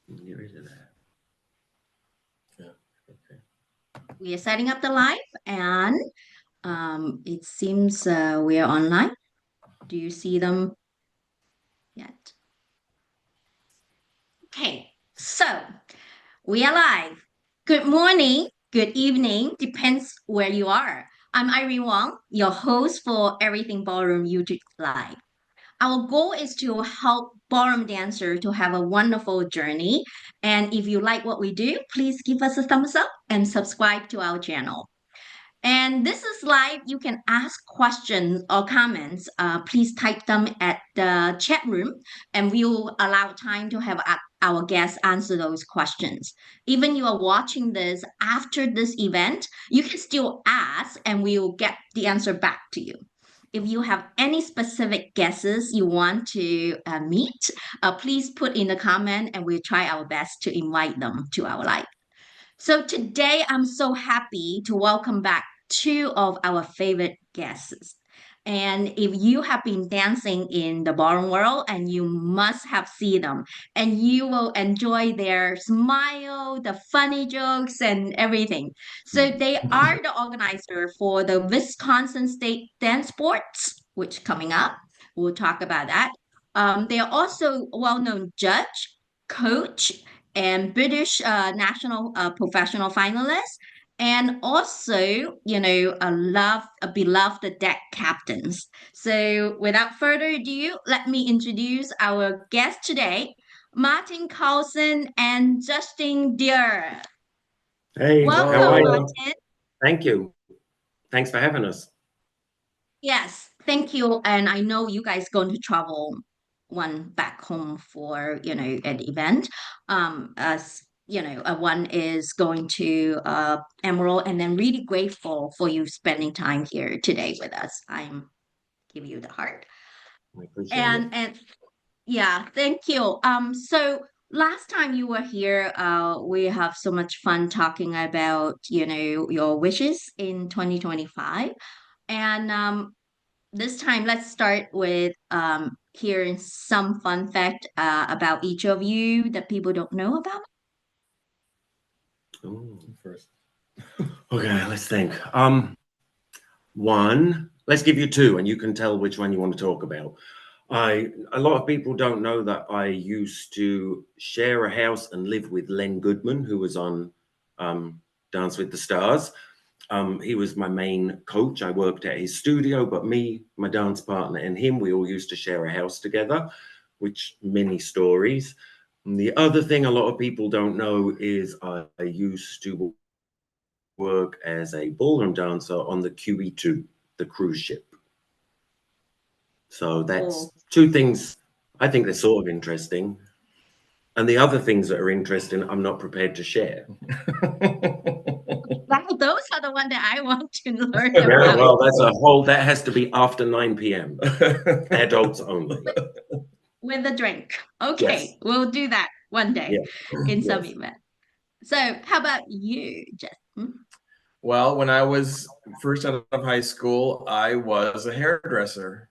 Get rid of that. Yeah. Okay. We are setting up the live, and it seems we are online. Do you see them yet? Okay, so we are live. Good morning, good evening, depends where you are. I'm Irene Wong, your host for Everything Ballroom YouTube Live. Our goal is to help ballroom dancers to have a wonderful journey. And if you like what we do, please give us a thumbs up and subscribe to our channel. And this is live. You can ask questions or comments. Please type them at the chat room, and we'll allow time to have our guests answer those questions. Even you are watching this after this event, you can still ask, and we will get the answer back to you. If you have any specific guesses you want to meet, please put in the comment, and we'll try our best to invite them to our live. So today I'm so happy to welcome back two of our favorite guests. And if you have been dancing in the ballroom world, and you must have seen them, and you will enjoy their smile, the funny jokes, and everything. So they are the organizer for the Wisconsin State Dancesport, which coming up. We'll talk about that. They are also a well-known judge, coach, and British national professional finalists, and also, a beloved deck captains. So, without further ado, let me introduce our guests today, Martin Cawston and Justin Deehr. Hey, how are Welcome, Hello. you? Martin. Thank you. Thanks for having us. Yes, thank you. And I know you guys going to travel one back home for, an event. As one is going to Emerald, and then really grateful for you spending time here today with us. I'm give you the heart. I appreciate it. And yeah, thank you. So last time you were here, we have so much fun talking about, your wishes in 2025. And this time, let's start with hearing some fun fact about each of you that people don't know about. Ooh. First. Okay, let's think. One, let's give you two, and you can tell which one you want to talk about. A lot of people don't know that I used to share a house and live with Len Goodman, who was on Dance with the Stars. He was my main coach. I worked at his studio, but me, my dance partner, and him, we all used to share a house together, which many stories. And the other thing a lot of people don't know is I used to work as a ballroom dancer on the QE2, the cruise ship. So Oh, that's two things I think they're sort of interesting. And the other things that are interesting, I'm not prepared to share. wow, those are the one that I want to learn Yeah, about well, that has to be after 9 p.m. Adults only. with the drink. Yes. Okay, we'll do that one day Yeah. in some Yes. event. So, how about you, Justin? Well, when I was first out of high school, I was a hairdresser.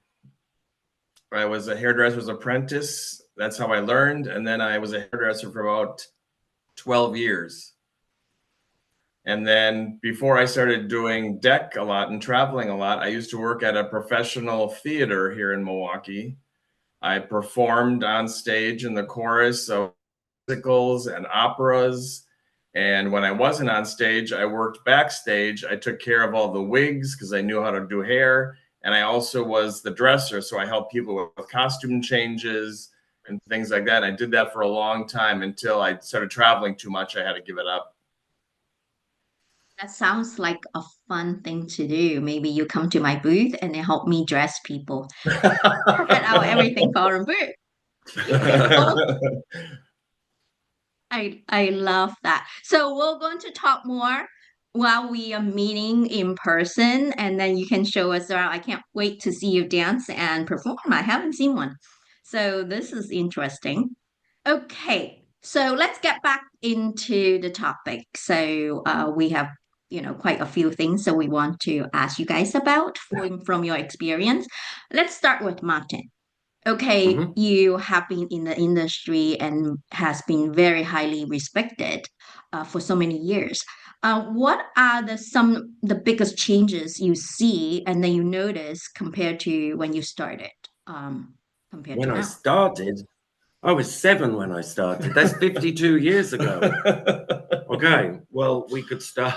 I was a hairdresser's apprentice. That's how I learned. And then I was a hairdresser for about 12 years. And then before I started doing deck a lot and traveling a lot, I used to work at a professional theater here in Milwaukee. I performed on stage in the chorus of musicals and operas. And when I wasn't on stage, I worked backstage. I took care of all the wigs because I knew how to do hair. And I also was the dresser. So I helped people with costume changes and things like that. And I did that for a long time until I started traveling too much. I had to give it up. That sounds like a fun thing to do. Maybe you come to my booth and then help me dress people at our Everything Forum booth. Oh, I love that. So we're going to talk more while we are meeting in person, and then you can show us around. I can't wait to see you dance and perform. I haven't seen one. So this is interesting. Okay, so let's get back into the topic. So we have, quite a few things that we want to ask you guys about from your experience. Let's start with Martin. okay, Mhm. you have been in the industry and has been very highly respected for so many years. What are the biggest changes you see and then you notice compared to when you started, compared to When I now? started, I was 7 when I started. That's 52 years ago. Okay, well, we could start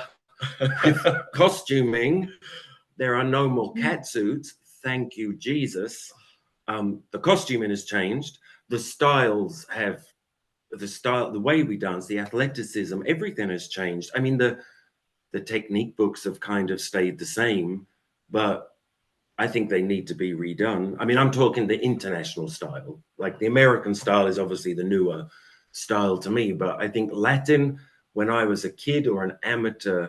with costuming. There are no more cat suits. Thank you, Jesus. The costuming has changed. The styles have the way we dance, the athleticism, everything has changed. I mean, the technique books have kind of stayed the same, but I think they need to be redone. I mean, I'm talking the international style. Like the American style is obviously the newer style to me, but I think Latin, when I was a kid or an amateur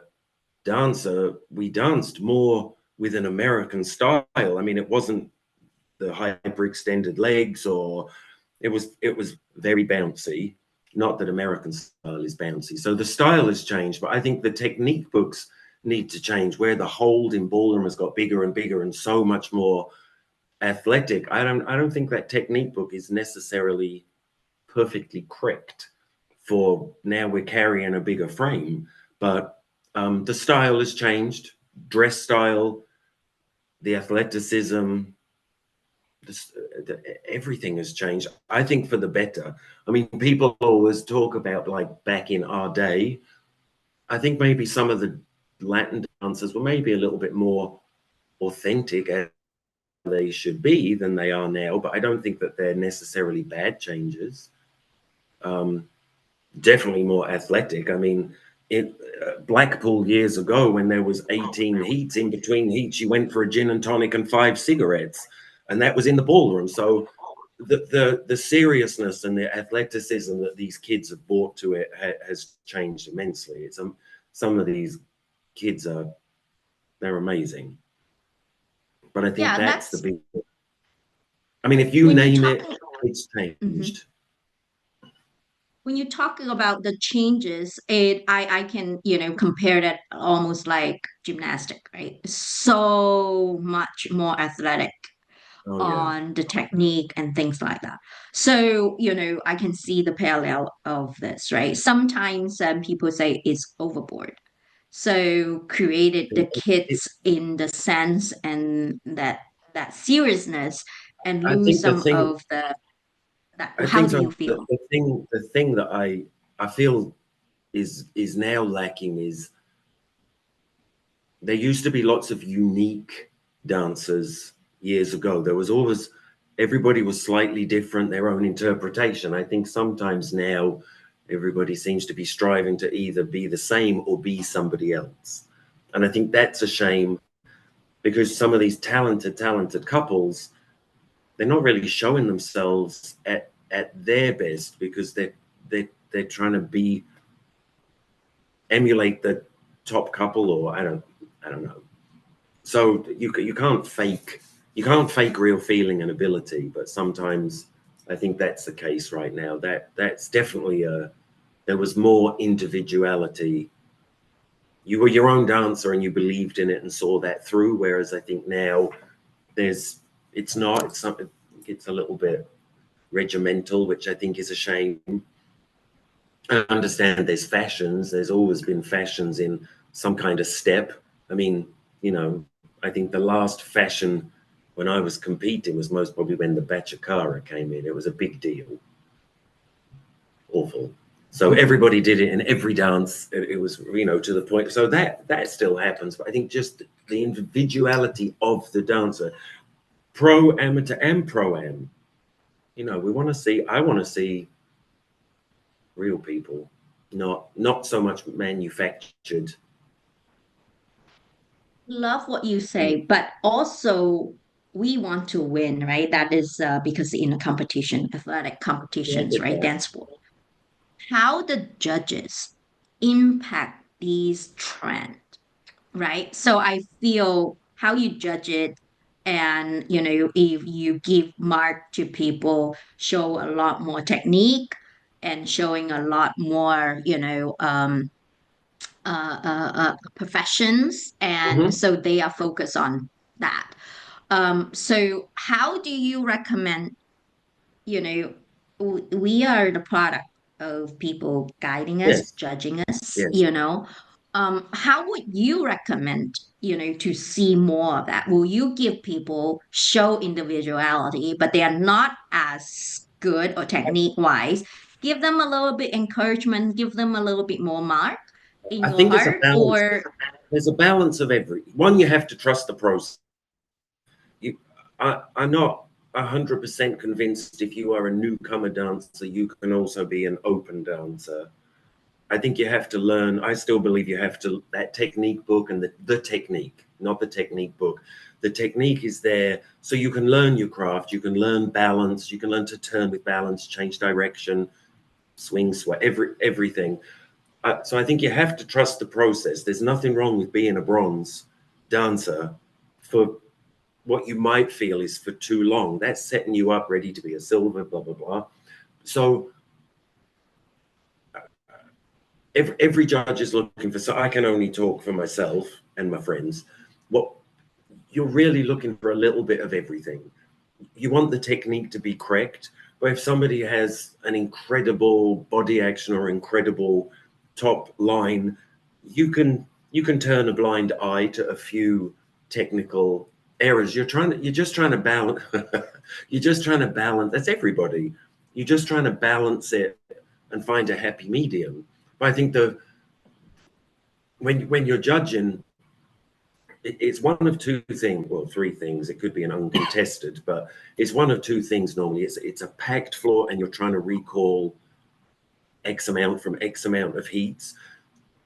dancer, we danced more with an American style. I mean, it wasn't the hyperextended legs, or it was very bouncy. Not that American style is bouncy. So the style has changed, but I think the technique books need to change, where the hold in ballroom has got bigger and bigger and so much more athletic. I don't think that technique book is necessarily perfectly correct for now. We're carrying a bigger frame, but the style has changed, dress style, the athleticism, this, everything has changed. I think for the better. I mean, people always talk about like back in our day. I think maybe some of the Latin dancers were maybe a little bit more authentic as they should be than they are now, but I don't think that they're necessarily bad changes. Um, Definitely more athletic. I mean, it Blackpool years ago, when there was 18 heats, in between heats you went for a gin and tonic and 5 cigarettes, and that was in the ballroom. So the seriousness and the athleticism that these kids have brought to it has changed immensely. It's some of these kids they're amazing, but I think Yeah, that's the that's big. I mean, if you when you name talk. it, it's Mhm. changed. When you're talking about the changes, I can, compare that almost like gymnastic, right? So much more athletic Oh yeah. on the technique and things like that. So, I can see the parallel of this, right? Sometimes people say it's overboard. So created the It, kids in the sense and that seriousness and I lose think the some thing of the that. I How think do you so. The, feel? the thing, the thing that I feel is now lacking is there used to be lots of unique dancers years ago. There was always everybody was slightly different, their own interpretation. I think sometimes now everybody seems to be striving to either be the same or be somebody else, and I think that's a shame because some of these talented couples, they're not really showing themselves at their best because they're trying to be emulate the top couple, or I don't know. So you can't fake real feeling and ability, but sometimes I think that's the case right now. That's definitely there was more individuality. You were your own dancer and you believed in it and saw that through, whereas I think now there's it's not it's something it's a little bit regimental, which I think is a shame. I understand there's fashions. There's always been fashions in some kind of step. I mean, I think the last fashion when I was competing was most probably when the Bachakara came in. It was a big deal. Awful. So everybody did it in every dance. It was, to the point. So that still happens. But I think just the individuality of the dancer, pro, amateur, and pro am. I want to see real people, not so much manufactured. Love what you say, but also we want to win, right? That is because in a competition, athletic Yeah, I competitions, get right? that. Dance sport. How the judges impact these trends, right? So I feel how you judge it, and if you give mark to people, show a lot more technique and showing a lot more, professions, and Hmm. so they are focused on that. So how do you recommend? you know, we are the product of people guiding us, Yes, judging us, yes. How would you recommend, to see more of that? Will you give people show individuality, but they are not as good or technique wise? Give them a little bit encouragement, give them a little bit more mark in I your think there's a heart, balance. or There's a balance of every one. You have to trust the process. I'm not 100% convinced if you are a newcomer dancer, you can also be an open dancer. I think you have to learn. I still believe you have to, that technique book and the technique, not the technique book. The technique is there so you can learn your craft, you can learn balance, you can learn to turn with balance, change direction, swing, sweat, everything. So I think you have to trust the process. There's nothing wrong with being a bronze dancer for what you might feel is for too long. That's setting you up ready to be a silver, blah, blah, blah. So every judge is looking for, so I can only talk for myself and my friends. What you're really looking for a little bit of everything. You want the technique to be correct, but if somebody has an incredible body action or incredible top line, you can turn a blind eye to a few technical errors. You're just trying to balance. You're just trying to balance. That's everybody. You're just trying to balance it and find a happy medium. But I think when you're judging, it's one of two things, well, three things. It could be an uncontested, but it's one of two things normally. It's a packed floor and you're trying to recall X amount from X amount of heats.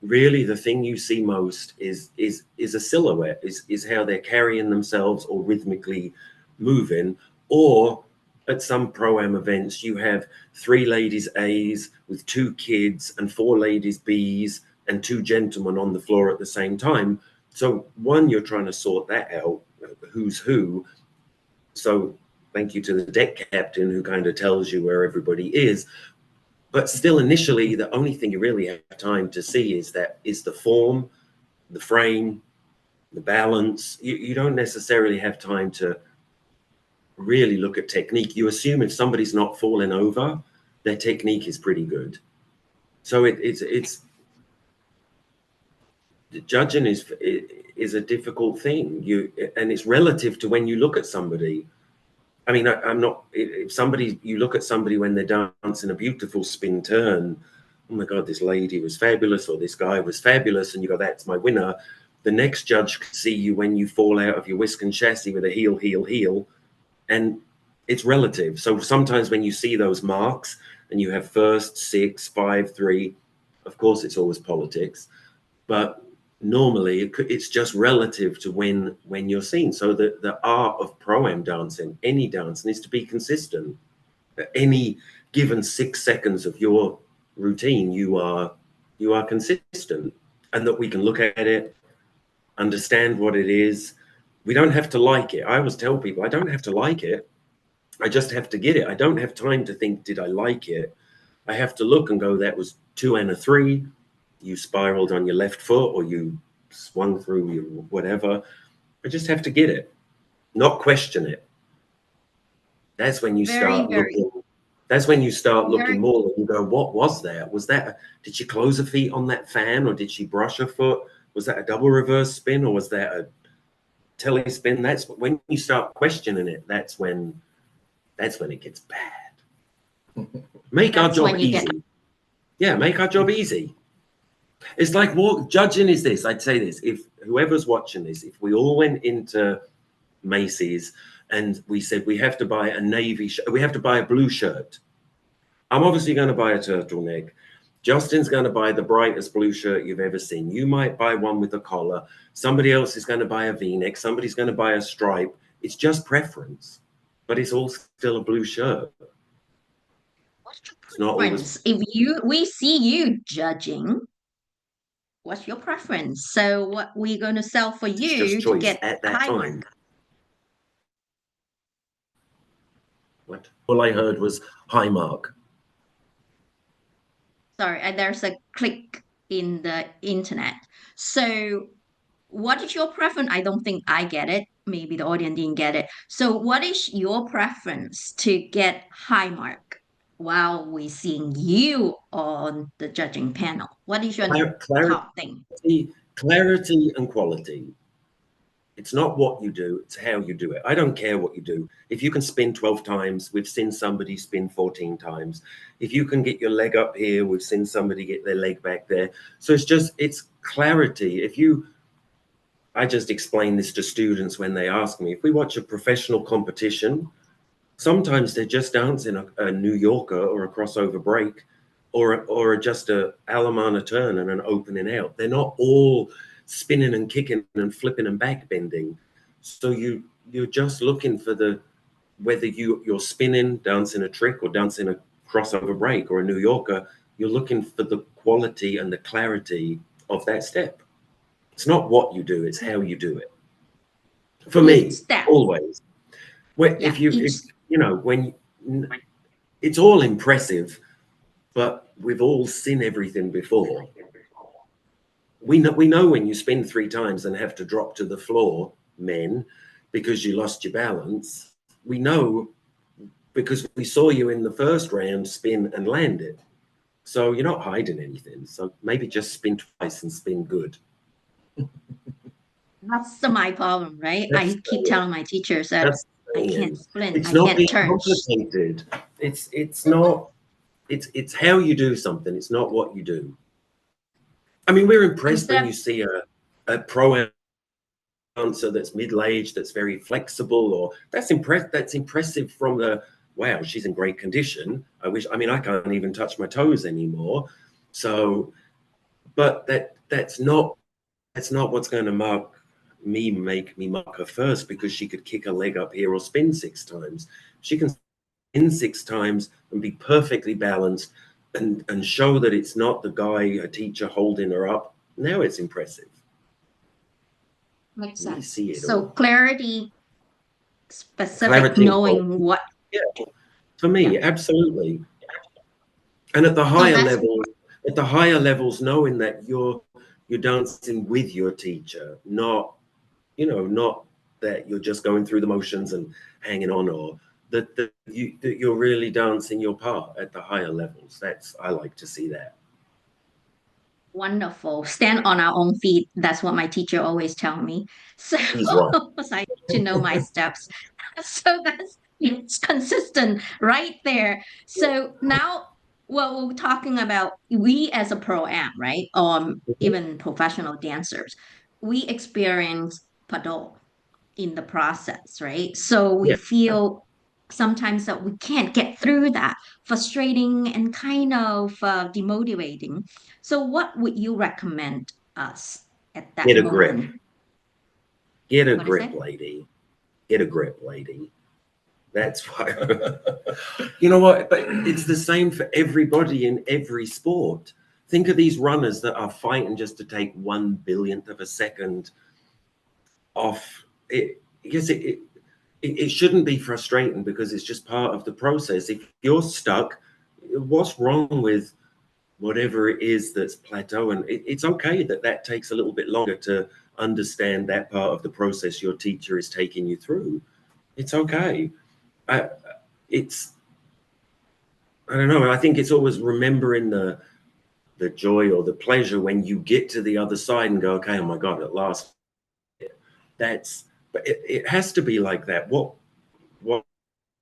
Really, the thing you see most is a silhouette, is how they're carrying themselves or rhythmically moving. Or at some pro-am events, you have three ladies A's with two kids and four ladies B's and two gentlemen on the floor at the same time. So one, you're trying to sort that out, who's who. So thank you to the deck captain who kind of tells you where everybody is. But still, initially, the only thing you really have time to see is the form, the frame, the balance. You don't necessarily have time to really look at technique. You assume if somebody's not falling over, their technique is pretty good. So it's judging is a difficult thing. And it's relative to when you look at somebody. I mean, I'm not. If you look at somebody when they're dancing a beautiful spin turn, oh my God, this lady was fabulous, or this guy was fabulous, and you go, that's my winner. The next judge could see you when you fall out of your whisk and chassis with a heel, heel, heel, and it's relative. So sometimes when you see those marks and you have first, 6, 5, 3, of course, it's always politics, but normally it's just relative to when you're seen. So the art of pro-am dancing, any dance, needs to be consistent. At any given 6 seconds of your routine, you are consistent, and that we can look at it, understand what it is. We don't have to like it. I always tell people, I don't have to like it. I just have to get it. I don't have time to think, did I like it? I have to look and go, that was 2 and a 3. You spiraled on your left foot, or you swung through your whatever. I just have to get it, not question it. That's when you very, start very, looking. That's when you start looking very, more and you go, what was that? Was that, did she close her feet on that fan, or did she brush her foot? Was that a double reverse spin, or was that a telly spin? That's when you start questioning it. That's when it gets bad. Make our that's job when you get easy. Yeah, make our job easy. It's like judging is this. I'd say this: if whoever's watching this, if we all went into Macy's and we said we have to buy a navy shirt, we have to buy a blue shirt. I'm obviously going to buy a turtleneck. Justin's going to buy the brightest blue shirt you've ever seen. You might buy one with a collar. Somebody else is going to buy a V-neck. Somebody's going to buy a stripe. It's just preference, but it's all still a blue shirt. what's your It's not always. preference? If we see you judging, what's your preference? So what we're going to sell for It's just you to choice get at that high time. What? All I heard was high mark. Sorry, there's a click in the internet. So what is your preference? I don't think I get it. maybe the audience didn't get it. So what is your preference to get high mark while we're seeing you on the judging panel? What is your top thing? Clarity and quality. It's not what you do, it's how you do it. I don't care what you do. If you can spin 12 times, we've seen somebody spin 14 times. If you can get your leg up here, we've seen somebody get their leg back there. So it's clarity. I just explain this to students when they ask me, if we watch a professional competition, sometimes they're just dancing a New Yorker or a crossover break or just a Alemana turn and an opening out. They're not all spinning and kicking and flipping and back bending. So you're just looking for whether you're spinning, dancing a trick or dancing a crossover break or a New Yorker, you're looking for the quality and the clarity of that step. It's not what you do, it's how you do it. For me, always. When it's all impressive, but we've all seen everything before. We know when you spin 3 times and have to drop to the floor, men, because you lost your balance. We know because we saw you in the first round spin and land it. So you're not hiding anything. So maybe just spin twice and spin good. That's my problem, right? I keep telling my teachers that I can't spin, it's I not can't being turn. complicated. It's not. It's how you do something. It's not what you do. I mean, we're impressed when you see a pro dancer that's middle-aged, that's very flexible, or that's impressive from the wow, she's in great condition. I mean, I can't even touch my toes anymore. So, but that's not what's going to make me mark her first, because she could kick a leg up here or spin 6 times. She can spin 6 times and be perfectly balanced and show that it's not the guy, a teacher, holding her up. Now it's impressive. Makes sense. See it so all. Clarity, specific, knowing what. Yeah, for me, absolutely. And at the higher levels, knowing that you're dancing with your teacher, not that you're just going through the motions and hanging on, or that you're really dancing your part at the higher levels. I like to see that. Wonderful. Stand on our own feet. That's what my teacher always tell me. So He's right. I need to know my steps. So it's consistent right there. So now what we're talking about, we as a pro-am, right? Even professional dancers, we experience pardon in the process, right? So we feel sometimes that we can't get through that, frustrating and kind of demotivating. So what would you recommend us at that Get a moment? grip. Get a grip, lady. Get a grip, lady. That's why. You know what? But it's the same for everybody in every sport. Think of these runners that are fighting just to take 1/1000th of a second off. It shouldn't be frustrating, because it's just part of the process. If you're stuck, what's wrong with whatever it is that's plateauing? It's okay that takes a little bit longer to understand that part of the process your teacher is taking you through. It's okay. I don't know. I think it's always remembering the joy or the pleasure when you get to the other side and go, okay, oh my God, at last. But it has to be like that. What would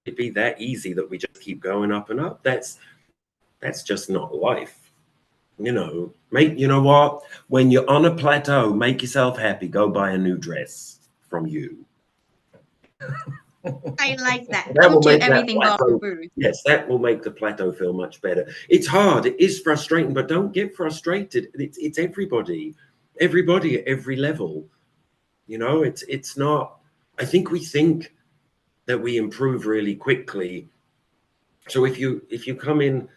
it be that easy that we just keep going up and up? That's just not life. You know what? When you're on a plateau, make yourself happy. Go buy a new dress from you. I like that. That will make everything plateau, yes, that will make the plateau feel much better. It's hard. It is frustrating, but don't get frustrated. It's everybody at every level. It's not. I think we think that we improve really quickly. So if you come in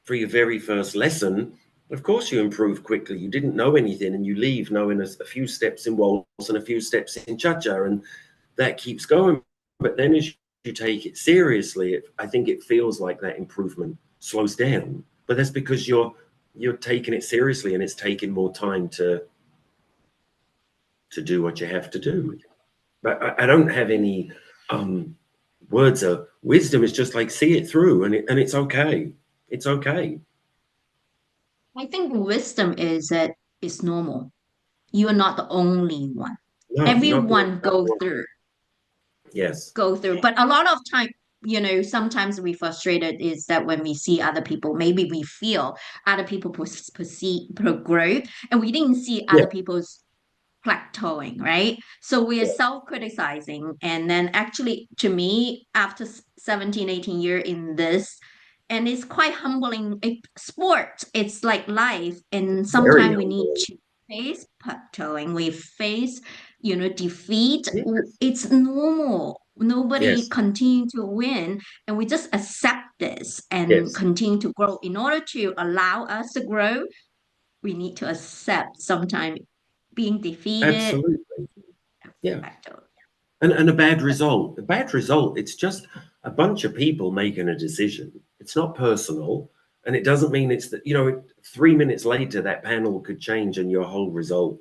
for your very first lesson, of course you improve quickly. You didn't know anything, and you leave knowing a few steps in waltz and a few steps in cha-cha, and that keeps going. But then as you take it seriously, I think it feels like that improvement slows down. But that's because you're taking it seriously, and it's taking more time to do what you have to do. But I don't have any words of wisdom. It's just like, see it through, and it's okay. It's okay. I think wisdom is that it's normal. You are not the only one. No, Everyone yes, go through. But a lot of time, sometimes we frustrated is that when we see other people, maybe we feel other people perceive growth, and we didn't see yeah, other people's plateauing, right? So we are self-criticizing. And then actually, to me, after 17, 18 years in this, and it's quite humbling. Sport, it's like life. And very sometimes we need humbling. to face plateauing. We face, defeat. Yes, It's normal. Nobody yes, continue to win. And we just accept this and yes, continue to grow. In order to allow us to grow, we need to accept sometimes being defeated. absolutely. Yeah. And a bad result. A bad result, it's just a bunch of people making a decision. It's not personal. And it doesn't mean it's that, 3 minutes later, that panel could change and your whole result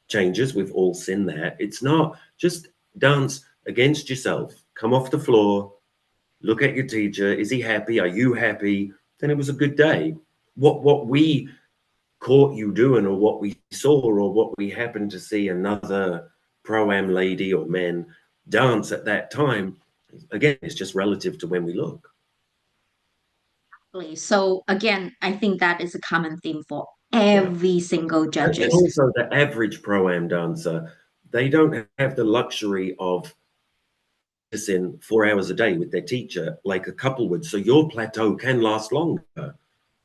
changes. We've all seen that. It's not just dance against yourself. Come off the floor, look at your teacher. Is he happy? Are you happy? Then it was a good day. What we caught you doing, or what we saw, or what we happened to see another pro-am lady or men dance at that time, again, it's just relative to when we look. So again, I think that is a common theme for Yeah. every single And judges. also the average pro-am dancer, they don't have the luxury of in 4 hours a day with their teacher like a couple would. So your plateau can last longer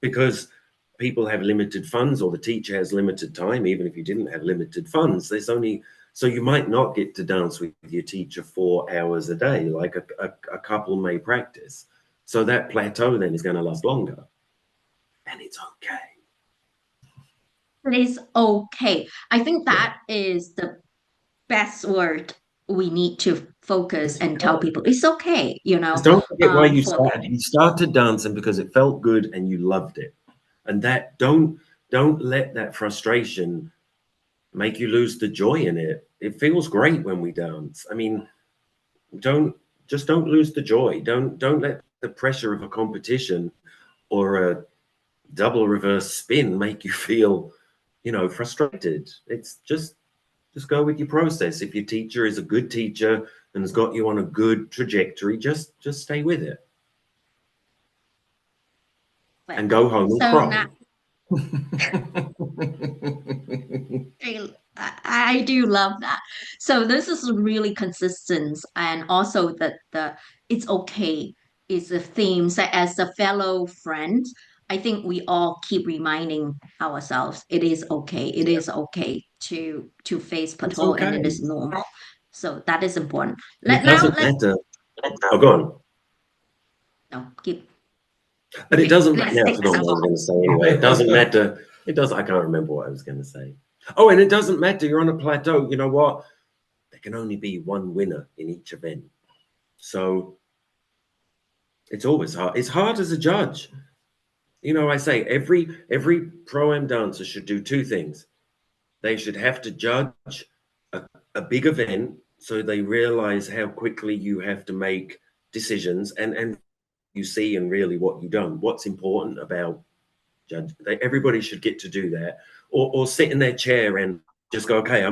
because people have limited funds, or the teacher has limited time. Even if you didn't have limited funds, there's only, so you might not get to dance with your teacher 4 hours a day like a couple may practice. So that plateau then is going to last longer, and it's okay. It is okay. I think that is the best word we need to focus and tell people. It's okay, Just don't forget why you for started. You started dancing because it felt good and you loved it. And that don't let that frustration make you lose the joy in it. It feels great when we dance. I mean, don't lose the joy. Don't let the pressure of a competition or a double reverse spin make you feel, frustrated. It's just go with your process. If your teacher is a good teacher and has got you on a good trajectory, just stay with it. And go home and cry. I do love that. So this is really consistent, and also that the it's okay is a theme. So as a fellow friend, I think we all keep reminding ourselves it is okay. It is okay to face It's plateau, and it okay. is normal. So that is important. It doesn't matter. Oh, go on. No, keep. But it doesn't matter. Let's I forgot what I was going to say anyway. It doesn't matter. It doesn't. I can't remember what I was going to say. Oh, and it doesn't matter. You're on a plateau. You know what? There can only be one winner in each event. So it's always hard. It's hard as a judge. I say every pro-am dancer should do two things. They should have to judge a big event so they realize how quickly you have to make decisions and you see and really what you've done, what's important about judge. Everybody should get to do that, or sit in their chair and just go, okay,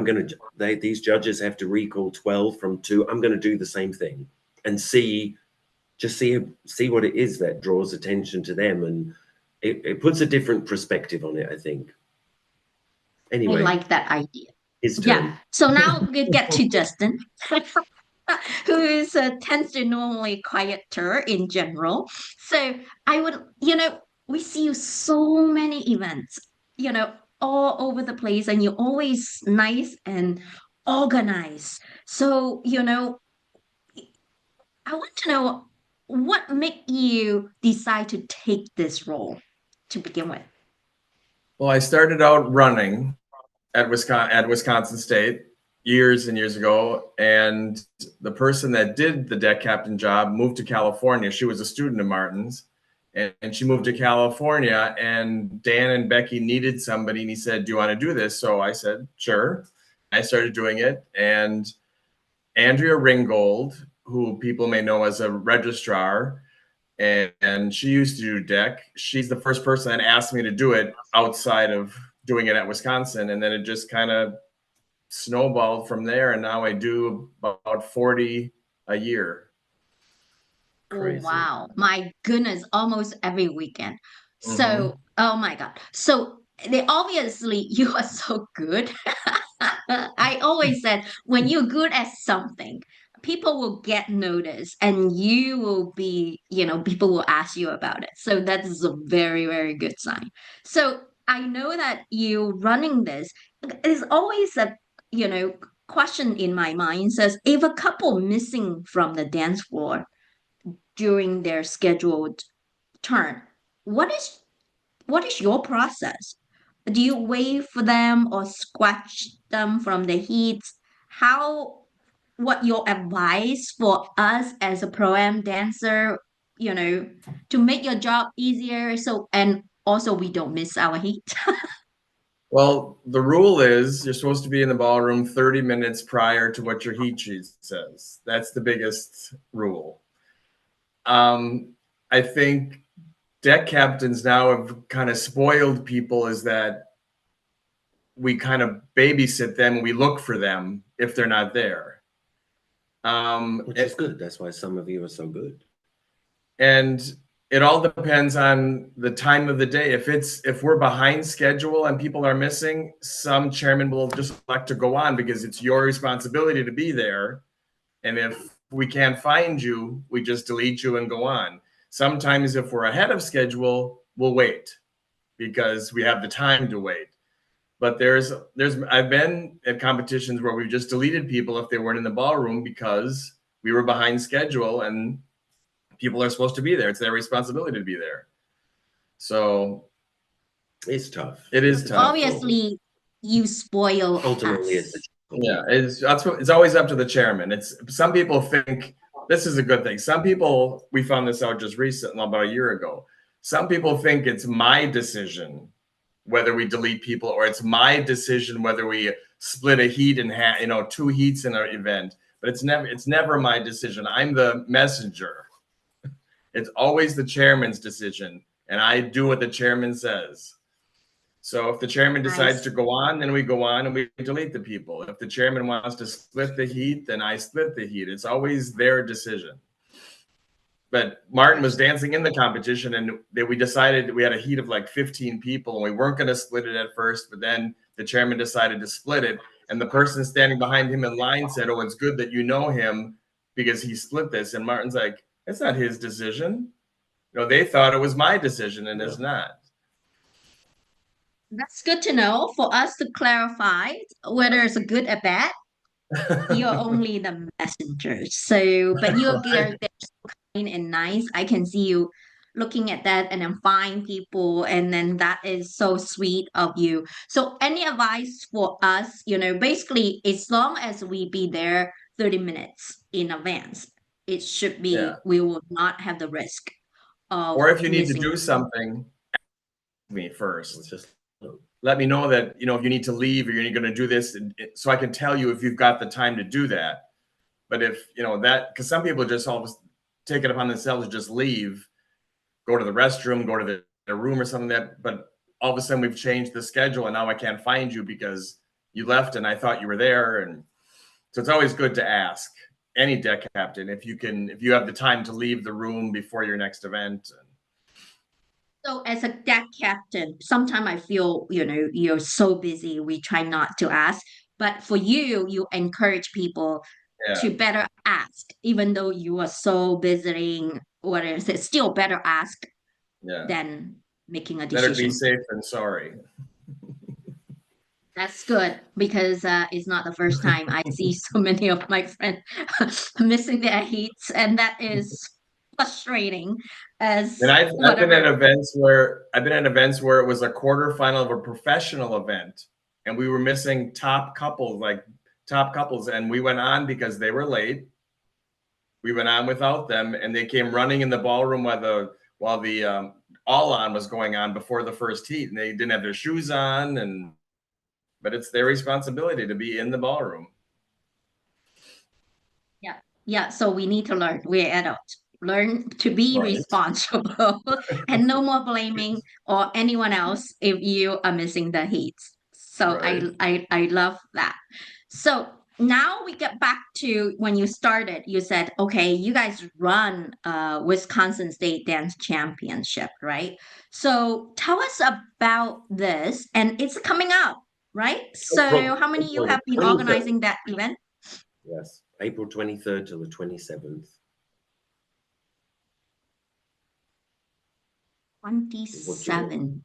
these judges have to recall 12 from 2. I'm going to do the same thing and see what it is that draws attention to them. And it puts a different perspective on it, I think. Anyway. I like that idea. His turn. Yeah. So now we get to Justin, who is tends to normally quieter in general. So I would, we see you so many events, all over the place, and you're always nice and organized. So, I want to know what made you decide to take this role to begin with. Well, I started out running at Wisconsin State years and years ago, and the person that did the deck captain job moved to California. She was a student of Martin's, and she moved to California, and Dan and Becky needed somebody, and he said, do you want to do this? So I said, sure. I started doing it, and Andrea Ringgold, who people may know as a registrar, and she used to do deck. She's the first person that asked me to do it outside of doing it at Wisconsin. And then it just kind of snowballed from there. And now I do about 40 a year. Oh, wow. My goodness, almost every weekend. So, Mhm. oh my God. So they obviously you are so good. I always said when you're good at something, people will get noticed and you will be, people will ask you about it. So that is a very, very good sign. So I know that you running this is always a, you know, question in my mind says if a couple missing from the dance floor during their scheduled turn, what is your process? Do you wait for them or scratch them from the heat? How, what your advice for us as a pro-am dancer, you know, to make your job easier so and also we don't miss our heat? Well, the rule is you're supposed to be in the ballroom 30 minutes prior to what your heat sheet says. That's the biggest rule. I think deck captains now have kind of spoiled people is that we kind of babysit them and we look for them if they're not there. Which is good. That's why some of you are so good. And it all depends on the time of the day. If we're behind schedule and people are missing, some chairman will just elect to go on because it's your responsibility to be there. And if we can't find you, we just delete you and go on. Sometimes if we're ahead of schedule, we'll wait because we have the time to wait. But I've been at competitions where we've just deleted people if they weren't in the ballroom because we were behind schedule and people are supposed to be there. It's their responsibility to be there. So it's tough. It is tough. Obviously, you spoil Ultimately, us. it's always up to the chairman. It's some people think this is a good thing. Some people, we found this out just recently, about a year ago. Some people think it's my decision whether we delete people, or it's my decision whether we split a heat in half, 2 heats in an event. But it's never my decision. I'm the messenger. It's always the chairman's decision, and I do what the chairman says. So if the chairman decides to go on, then we go on and we delete the people. If the chairman wants to split the heat, then I split the heat. It's always their decision. But Martin was dancing in the competition, and we decided we had a heat of like 15 people, and we weren't going to split it at first, but then the chairman decided to split it. And the person standing behind him in line said, "Oh, it's good that you know him because he split this." And Martin's like, "It's not his decision." They thought it was my decision, and it's not. That's good to know for us to clarify whether it's a good or bad. You're only the messenger. So, but you're there so kind and nice. I can see you looking at that and then find people, and then that is so sweet of you. So, any advice for us? Basically, as long as we be there 30 minutes in advance, it should be we will not have the risk of. Or if you need to do something, ask me first. Just let me know that, if you need to leave or you're going to do this, so I can tell you if you've got the time to do that. But if, because some people just always take it upon themselves to just leave, go to the restroom, go to their room or something but all of a sudden we've changed the schedule and now I can't find you because you left and I thought you were there. And so it's always good to ask any deck captain if you have the time to leave the room before your next event. So as a deck captain, sometimes I feel, you're so busy, we try not to ask. But for you encourage people to better ask, even though you are so visiting, what is it, still better ask than making a decision. Better be safe than sorry. That's good because it's not the first time I see so many of my friends missing their heats, and that is frustrating. And I've been at events where it was a quarterfinal of a professional event, and we were missing top couples, and we went on because they were late. We went on without them, and they came running in the ballroom while the all on was going on before the first heat, and they didn't have their shoes on, but it's their responsibility to be in the ballroom. Yeah, so we need to learn. We're adults. Learn to be Right. responsible and no more blaming or anyone else if you are missing the heats. So Right. I love that. So now we get back to when you started. You said, okay, you guys run Wisconsin State Dance Championship, right? So tell us about this, and it's coming up, right? So how many you have been 23rd. organizing that event? Yes, April 23rd to the 27th. 27.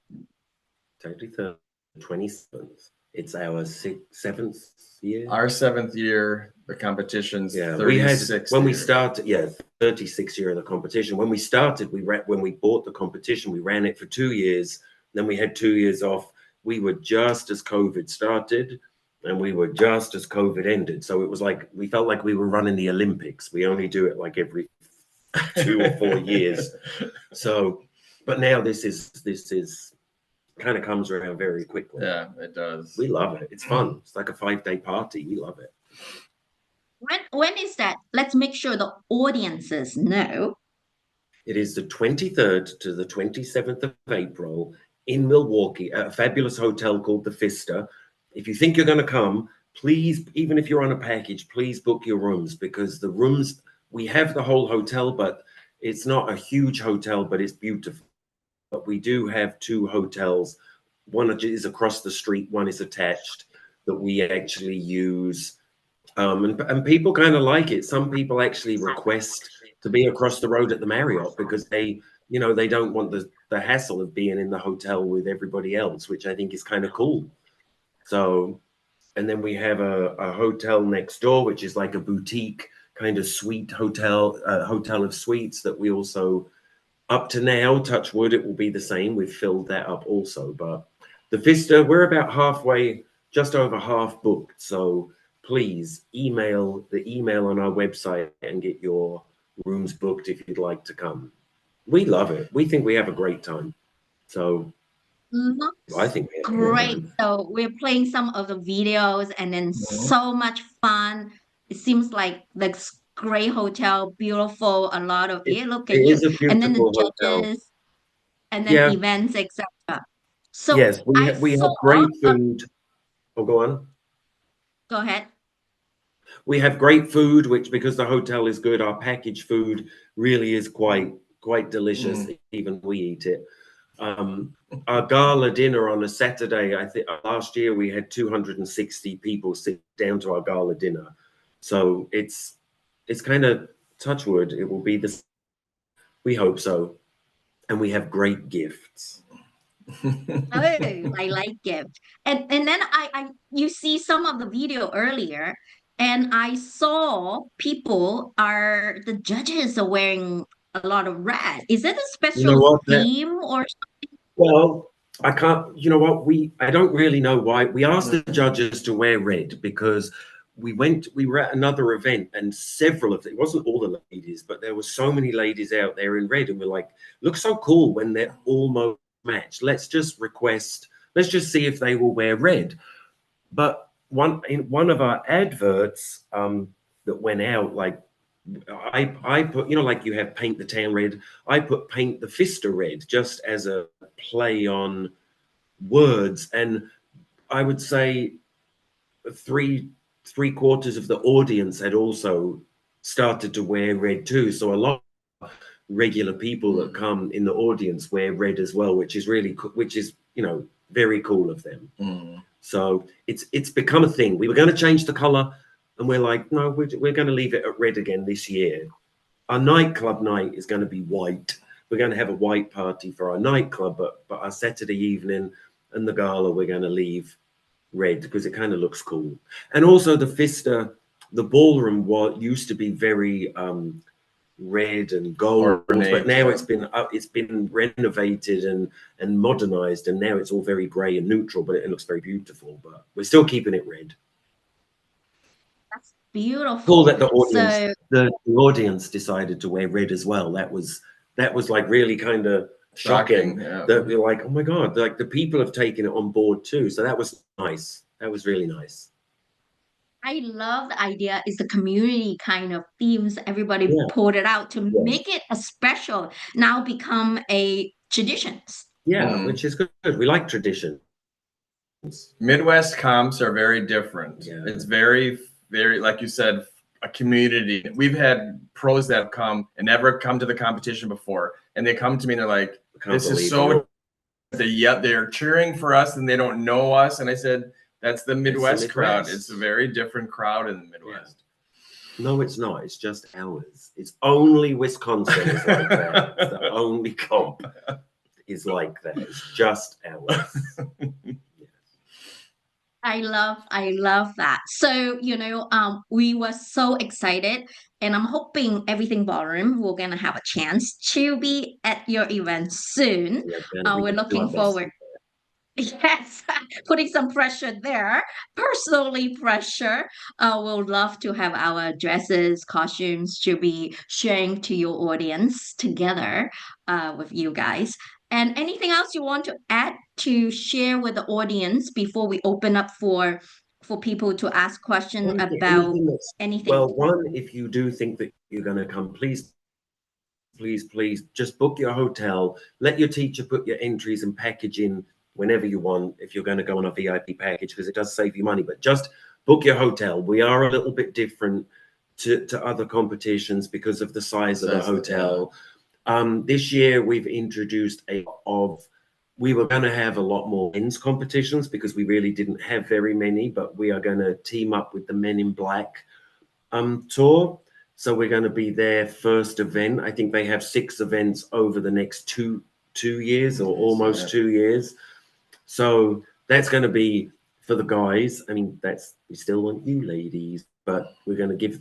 23rd, 27th. It's our seventh year. Our 7th year, the competition's Yeah, 36 we had when we year. started. Yeah, 36 year of the competition. When we started, when we bought the competition, we ran it for 2 years. Then we had 2 years off. We were just as COVID started, and we were just as COVID ended. So it was like we felt like we were running the Olympics. We only do it like every 2 or 4 years. So, but now this is kind of comes around very quickly. Yeah, it does. We love it. It's fun. It's like a 5-day party. We love it. When is that? Let's make sure the audiences know. It is the 23rd to the 27th of April in Milwaukee at a fabulous hotel called the Vista. If you think you're going to come, please, even if you're on a package, please book your rooms, because the rooms, we have the whole hotel, but it's not a huge hotel, but it's beautiful. But we do have 2 hotels. One is across the street, one is attached, that we actually use. And people kind of like it. Some people actually request to be across the road at the Marriott because they don't want the hassle of being in the hotel with everybody else, which I think is kind of cool. So, and then we have a hotel next door, which is like a boutique kind of suite hotel, hotel of suites that we also, up to now, touch wood, it will be the same. We've filled that up also. But the Vista, we're about halfway, just over half booked. So please email on our website and get your rooms booked if you'd like to come. We love it. We think we have a great time. So I think we have Great. So we're playing some of the videos, and then so much fun. It seems like the great hotel, beautiful, a lot of look at it you. is a And then the beautiful hotel. judges, and then Yeah. events, etc. So Yes, we have great food. Oh, go on. Go ahead. We have great food, which, because the hotel is good, our packaged food really is quite delicious. Even we eat it. Our gala dinner on a Saturday, I think last year we had 260 people sit down to our gala dinner. So it's kind of, touch wood, it will be this. We hope so. And we have great gifts. Oh, I like it. And then you see some of the video earlier, and I saw the judges are wearing a lot of red. Is it a special theme or something? Well, I can't, you know what, I don't really know why. We asked the judges to wear red because we were at another event, and several of them, it wasn't all the ladies, but there were so many ladies out there in red, and we're like, looks so cool when they're almost matched. Let's just see if they will wear red. But in one of our adverts that went out, like I put, like you have paint the town red, I put paint the Vista red, just as a play on words. And I would say three-quarters of the audience had also started to wear red too. So a lot of regular people that come in the audience wear red as well, which is very cool of them. So it's become a thing. We were going to change the color, and we're like, no, we're going to leave it at red again this year. Our nightclub night is going to be white. We're going to have a white party for our nightclub, but our Saturday evening and the gala, we're going to leave red because it kind of looks cool. And also the Vista, the ballroom used to be very red and gold, but now it's been renovated and modernized, and now it's all very gray and neutral, but it looks very beautiful. But we're still keeping it red. That's beautiful. Cool that the audience decided to wear red as well. That was like really kind of shocking. That we're like, oh my god, like the people have taken it on board too. So that was nice. That was really nice. I love the idea. It's the community kind of themes. Everybody Yeah, pulled it out to yeah, make it a special, now become a traditions. yeah, Mm. which is good. We like tradition. Midwest comps are very different. Yeah. It's very, very, like you said, a community. We've had pros that have come and never come to the competition before, and they come to me and they're like, Can't "This is believe so." it. They're cheering for us and they don't know us. And I said, "That's the Midwest crowd. Midwest. It's a very different crowd in the Midwest." No, it's not. It's just ours. It's only Wisconsin is like that. It's the only comp is like that. It's just ours. I love that. So, we were so excited, and I'm hoping Everything Ballroom we're gonna have a chance to be at your event soon. We're looking forward. Yes, putting some pressure there, personally pressure. We'll love to have our dresses, costumes to be sharing to your audience together with you guys. And anything else you want to add to share with the audience before we open up for people to ask questions about anything? Well, one, if you do think that you're going to come, please, please, please just book your hotel. Let your teacher put your entries and package in whenever you want if you're going to go on a VIP package, because it does save you money. But just book your hotel. We are a little bit different to other competitions because of the size of the hotel. This year we've introduced we were going to have a lot more men's competitions because we really didn't have very many, but we are going to team up with the Men in Black tour. So we're going to be their first event. I think they have 6 events over the next two years or almost 2 years. So that's going to be for the guys. I mean, we still want you ladies, but we're going to give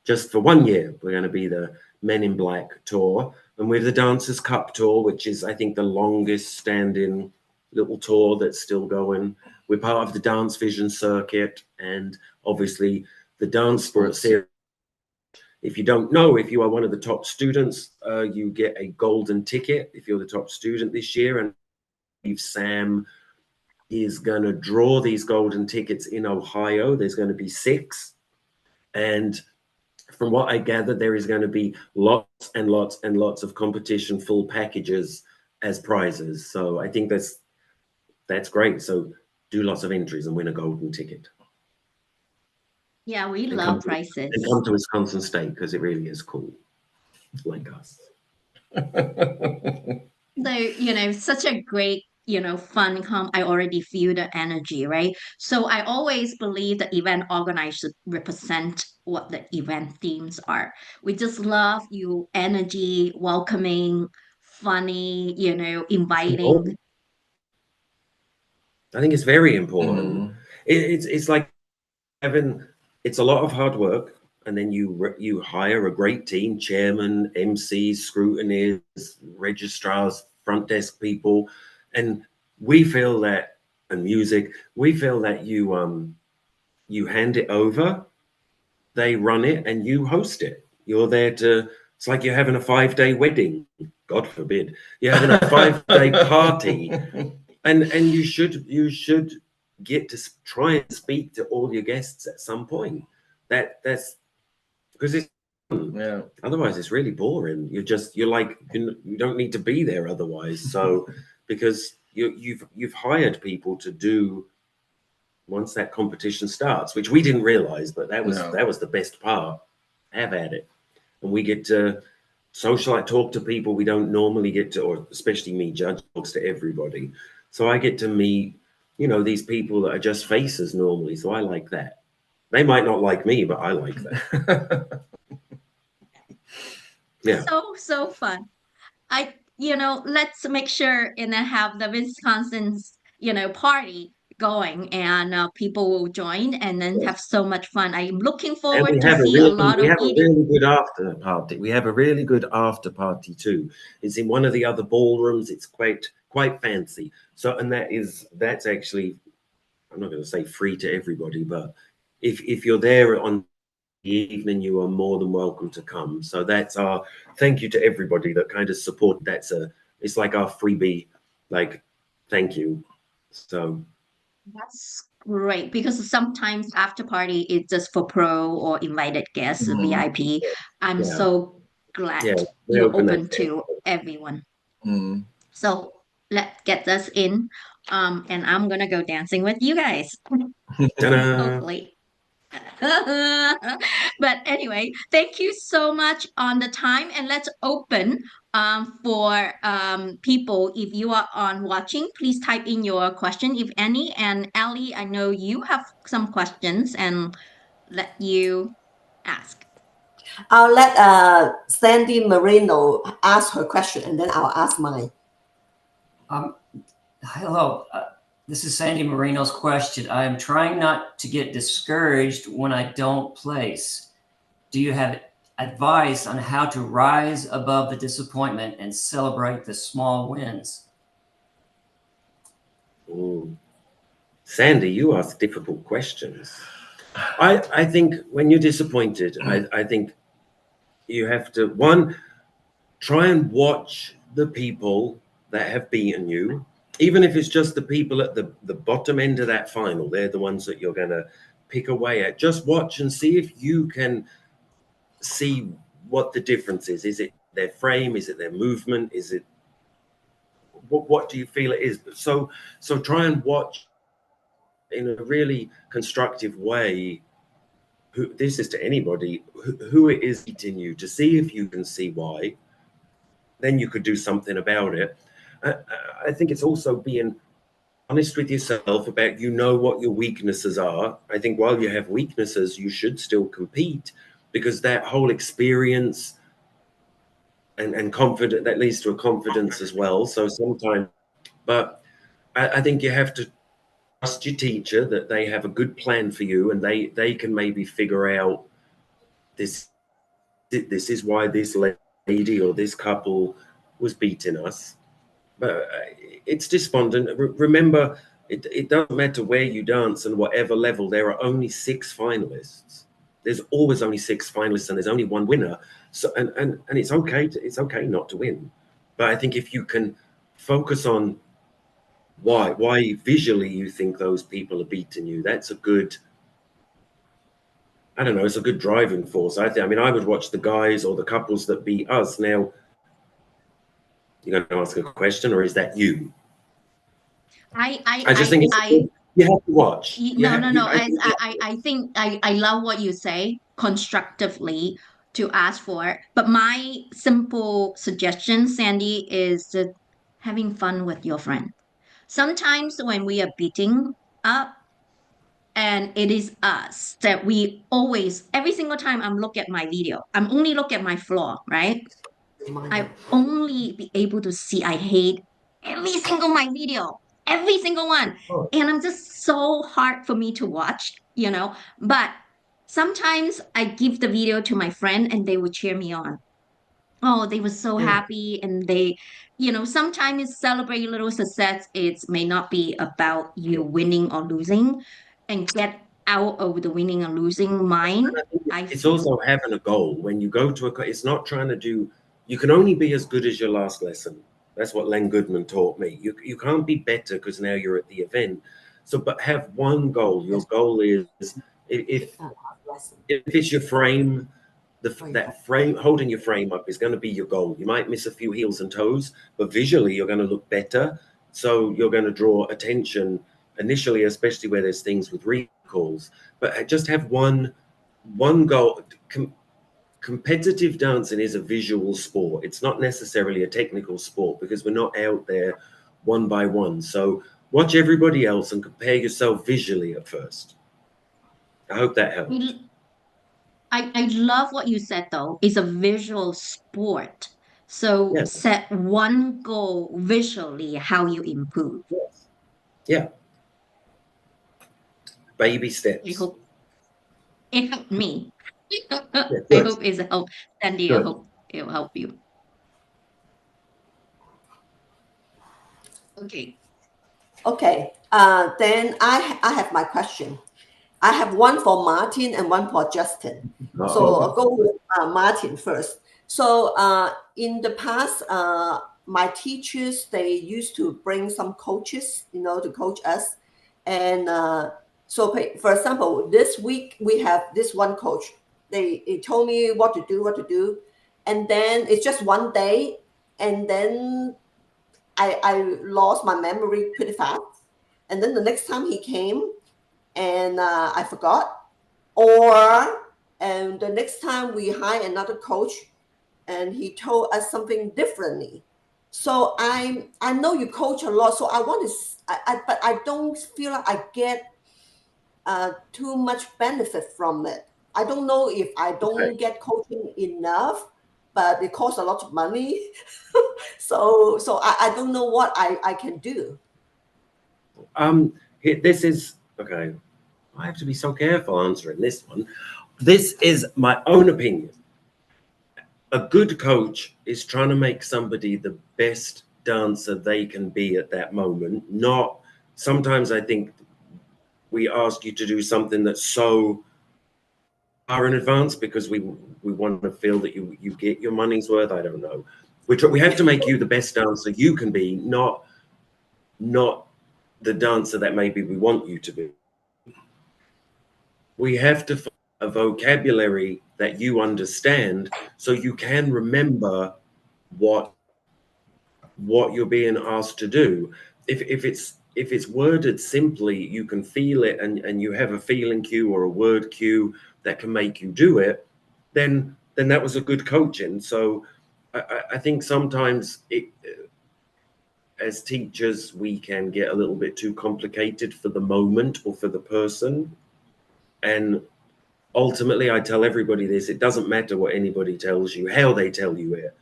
just for 1 year, we're going to be the Men in Black tour. And we have the Dancers Cup tour, which is, I think, the longest standing little tour that's still going. We're part of the Dance Vision circuit and obviously the Dance Sport series. If you don't know, if you are one of the top students, you get a golden ticket if you're the top student this year. And Sam is going to draw these golden tickets in Ohio. There's going to be 6. And from what I gather, there is going to be lots and lots and lots of competition full packages as prizes. So I think that's great. So do lots of entries and win a golden ticket. Yeah, we love prizes. And come to Wisconsin State because it really is cool, like us. So, such a great, fun comp. I already feel the energy, right? So I always believe the event organizers represent what the event themes are. We just love you energy, welcoming, funny, inviting. I think it's very important. It's like it's a lot of hard work, and then you hire a great team, chairman, MCs, scrutineers, registrars, front desk people, and we feel that, and music, we feel that you hand it over, they run it, and you host it. You're there it's like you're having a 5-day wedding, God forbid. You're having a 5-day party, and you should get to try and speak to all your guests at some point. That's because it's otherwise it's really boring. You're like you don't need to be there otherwise. So because you've hired people to do once that competition starts, which we didn't realize, but that was the best part. Have at it, and we get to socialize, talk to people we don't normally get to, or especially me, Judge talks to everybody. So I get to meet, these people that are just faces normally. So I like that. They might not like me, but I like that. Yeah. So fun. Let's make sure and then have the Wisconsin's, party going, and people will join and then have so much fun. I'm looking forward to see a lot of eating. We have a really good after party. We have a really good after party too. It's in one of the other ballrooms. It's quite fancy. So, and that's actually, I'm not going to say free to everybody, but if you're there on the evening, you are more than welcome to come. So that's our thank you to everybody that kind of support. It's like our freebie, like thank you. So That's great because sometimes after party is just for pro or invited guests, VIP. I'm Yeah. so glad Yeah, we you're open open that to everyone. Mm. So let's get this in. And I'm gonna go dancing with you guys. Ta-da. Hopefully. But anyway, thank you so much on the time, and let's open for people. If you are on watching, please type in your question, if any. And Ali, I know you have some questions, and let you ask. I'll let Sandy Marino ask her question, and then I'll ask mine. Hello. This is Sandy Marino's question. I am trying not to get discouraged when I don't place. Do you have advice on how to rise above the disappointment and celebrate the small wins? Ooh. Sandy, you ask difficult questions. I think when you're disappointed, I think you have to, one, try and watch the people that have beaten you, even if it's just the people at the bottom end of that final. They're the ones that you're going to pick away at. Just watch and see if you can see what the difference is. Is it their frame? Is it their movement? Is it what do you feel it is? So try and watch in a really constructive way. This is to anybody who it is beating you, to see if you can see why. Then you could do something about it. I think it's also being honest with yourself about, what your weaknesses are. I think while you have weaknesses, you should still compete, because that whole experience and confidence, that leads to a confidence as well. So sometimes, but I think you have to trust your teacher that they have a good plan for you, and they can maybe figure out this is why this lady or this couple was beating us. But it's despondent. Remember, it doesn't matter where you dance and whatever level, there are only 6 finalists. There's always only 6 finalists, and there's only one winner. So and it's okay not to win. But I think if you can focus on why visually you think those people are beating you, that's a good, I don't know, it's a good driving force. I would watch the guys or the couples that beat us. Now, you're going to ask a question, or is that you? I just think you have to watch. No. I think I love what you say constructively to ask for. But my simple suggestion, Sandy, is that having fun with your friend. Sometimes when we are beating up, and it is us that we always, every single time I'm look at my video, I'm only look at my floor, right? I only be able to see I hate every single my video, every single one. And I'm just so hard for me to watch, But sometimes I give the video to my friend and they would cheer me on. Oh, they were so happy, and they, sometimes celebrate little success. It may not be about you winning or losing, and get out of the winning and losing mind. It's also having a goal. When you go to it's not trying to do, you can only be as good as your last lesson. That's what Len Goodman taught me. You can't be better because now you're at the event. So, but have one goal. Your goal is, if it's your frame, that frame, holding your frame up, is going to be your goal. You might miss a few heels and toes, but visually you're going to look better. So you're going to draw attention initially, especially where there's things with recalls. But just have one goal. Competitive dancing is a visual sport. It's not necessarily a technical sport, because we're not out there one by one. So watch everybody else and compare yourself visually at first. I hope that helps. I love what you said, though. It's a visual sport. So Yes. set one goal visually, how you improve. Yes. Yeah. Baby steps. I hope it helped me. Yeah, I hope it's helped Sandy. Good. I hope it will help you. Okay. Okay. Then I have my question. I have one for Martin and one for Justin. So I'll go with Martin first. So in the past, my teachers, they used to bring some coaches, to coach us. And So for example, this week we have this one coach. He told me what to do. And then it's just one day. And then I lost my memory pretty fast. And then the next time he came and I forgot. And the next time we hire another coach and he told us something differently. So I know you coach a lot. So I want to, but I don't feel like I get too much benefit from it. I don't know if I don't get coaching enough, but it costs a lot of money. so I don't know what I can do. This is okay. I have to be so careful answering this one. This is my own opinion. A good coach is trying to make somebody the best dancer they can be at that moment. Not sometimes I think we ask you to do something that's so far in advance because we want to feel that you get your money's worth. I don't know. We have to make you the best dancer you can be, not the dancer that maybe we want you to be. We have to find a vocabulary that you understand so you can remember what you're being asked to do. If it's worded simply, you can feel it and you have a feeling cue or a word cue that can make you do it, then that was a good coaching. So I think sometimes as teachers, we can get a little bit too complicated for the moment or for the person. And ultimately, I tell everybody this, it doesn't matter what anybody tells you, how they tell you it.